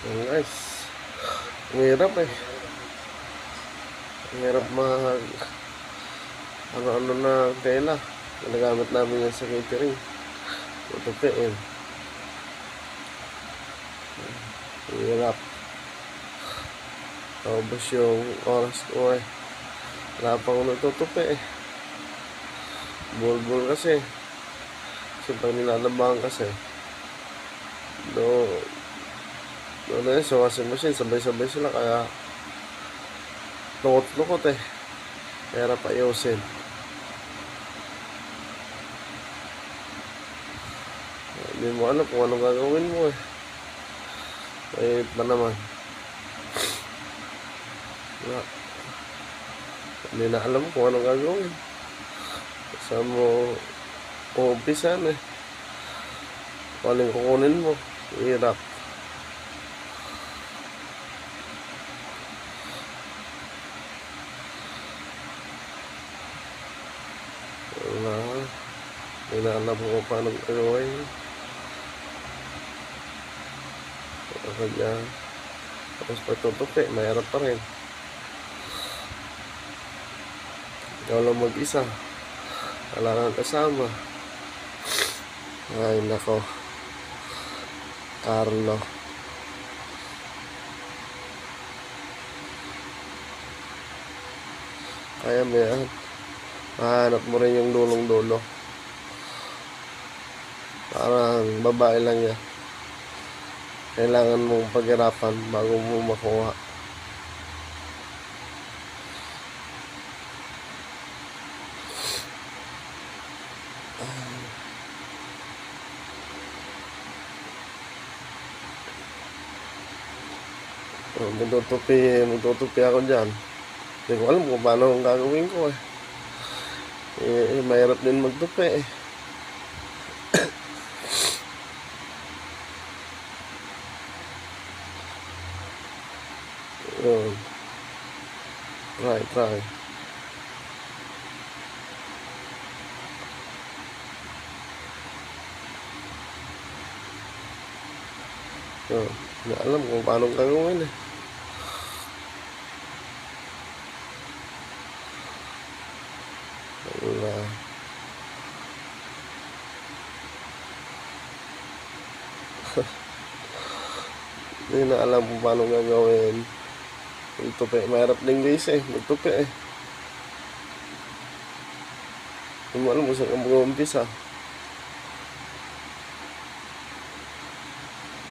Yun guys, ang hirap eh. Ang hirap mag ano-ano na tela. Ginagamit namin yan sa catering. Tutupiin. Ang hirap. Tapos yung oras ko eh. Wala pa akong natutupi eh. Bulbul kasi. Kasi pag nilalabahan kasi. Doon na yun sa washing machine. Sabay-sabay sila kaya lukot-lukot eh. Kaya pa ayusin. Hindi mo alam kung anong gagawin mo eh. Kahit pa naman. Hindi na alam kung anong gagawin. Saan mo uumpisan eh. Paling kukunin mo. Hirap. Wala. Hindi na alam kung paano gagawin. Kaya tapos pagtutupi, mahirap pa rin. Ikaw lang mag-isa. Wala kang kasama. Ay nako, Carlo. Kaya mo yan. Mahanap mo rin yung dulong-dulo. Parang babae lang yan. Kailangan mong paghirapan bago mo makuha. Magtutupi ako dyan. Hindi ko alam kung paano ang gagawin ko eh. Mahirap din magtupi eh. Yun. Try. Yun. Hindi alam kung paano gagawin eh. Wala. Hindi na alam kung paano gagawin. Magtupi. Mahirap din guys eh. Magtupi eh. Hindi mo alam kung saan ka mag-umpisa.